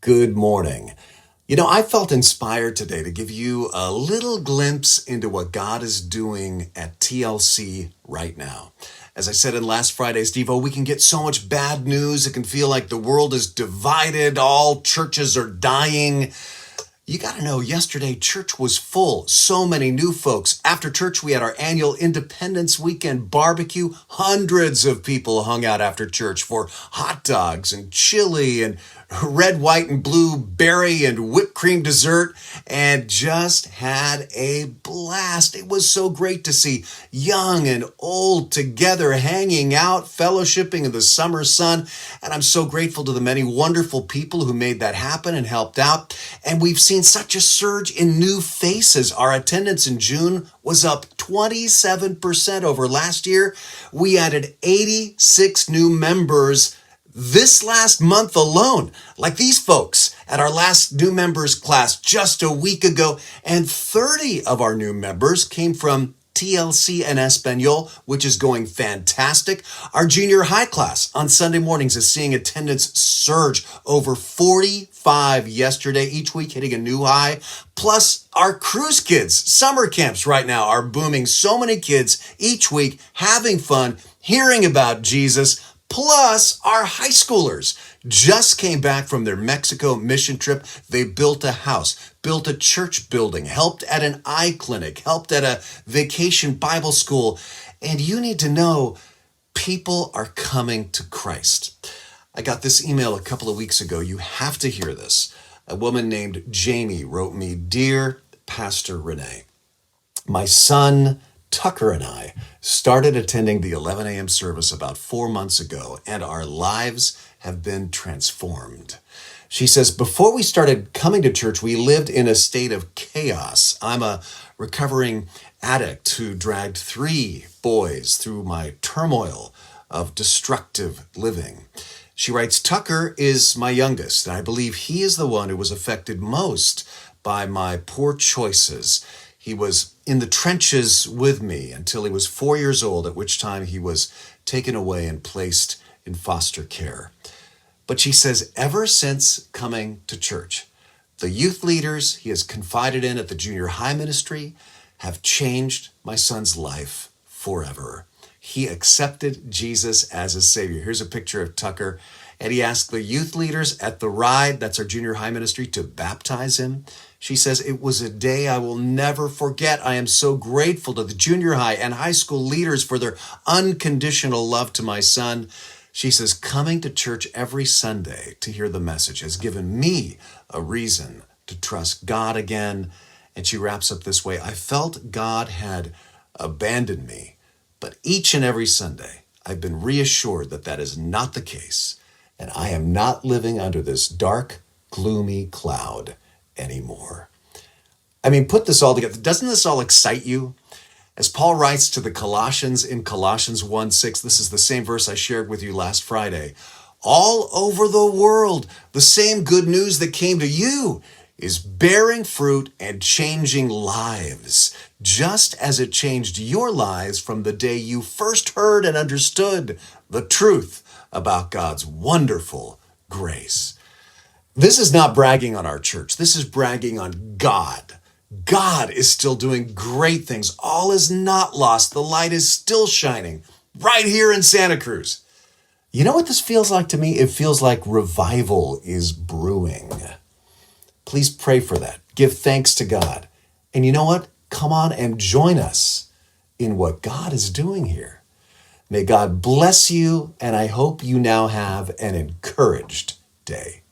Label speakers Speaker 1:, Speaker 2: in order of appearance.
Speaker 1: Good morning. I felt inspired today to give you a little glimpse into what God is doing at TLC right now. As I said in last Friday's Devo, we can get so much bad news. It can feel like the world is divided. All churches are dying. You got to know, yesterday church was full. So many new folks. After church, we had our annual Independence Weekend barbecue. Hundreds of people hung out after church for hot dogs and chili and red, white, and blue berry and whipped cream dessert, and just had a blast. It was so great to see young and old together, hanging out, fellowshipping in the summer sun. And I'm so grateful to the many wonderful people who made that happen and helped out. And we've seen such a surge in new faces. Our attendance in June was up 27% over last year. We added 86 new members this last month alone, like these folks at our last new members class just a week ago. And 30 of our new members came from TLC and Espanol, which is going fantastic. Our junior high class on Sunday mornings is seeing attendance surge over 45 yesterday, each week hitting a new high. Plus, our cruise kids, summer camps right now are booming. So many kids each week having fun, hearing about Jesus. Plus, our high schoolers just came back from their Mexico mission trip. They built a house, built a church building, helped at an eye clinic, helped at a vacation Bible school. And you need to know, people are coming to Christ. I got this email a couple of weeks ago. You have to hear this. A woman named Jamie wrote me, "Dear Pastor Renee, my son Tucker and I started attending the 11 a.m. service about 4 months ago, and our lives have been transformed." She says, "Before we started coming to church, we lived in a state of chaos. I'm a recovering addict who dragged 3 boys through my turmoil of destructive living." She writes, "Tucker is my youngest, and I believe he is the one who was affected most by my poor choices. He was in the trenches with me until he was 4 years old, at which time he was taken away and placed in foster care." But she says, ever since coming to church, the youth leaders he has confided in at the junior high ministry have changed my son's life forever. He accepted Jesus as his Savior. Here's a picture of Tucker. And he asked the youth leaders at the Ride, that's our junior high ministry, to baptize him. She says, "It was a day I will never forget. I am so grateful to the junior high and high school leaders for their unconditional love to my son." She says, "Coming to church every Sunday to hear the message has given me a reason to trust God again." And she wraps up this way, "I felt God had abandoned me, but each and every Sunday I've been reassured that that is not the case, and I am not living under this dark, gloomy cloud anymore." I mean, put this all together. Doesn't this all excite you? As Paul writes to the Colossians in Colossians 1:6, this is the same verse I shared with you last Friday. All over the world, the same good news that came to you is bearing fruit and changing lives, just as it changed your lives from the day you first heard and understood the truth about God's wonderful grace. This is not bragging on our church. This is bragging on God. God is still doing great things. All is not lost. The light is still shining right here in Santa Cruz. You know what this feels like to me? It feels like revival is brewing. Please pray for that. Give thanks to God. And you know what? Come on and join us in what God is doing here. May God bless you, and I hope you now have an encouraged day.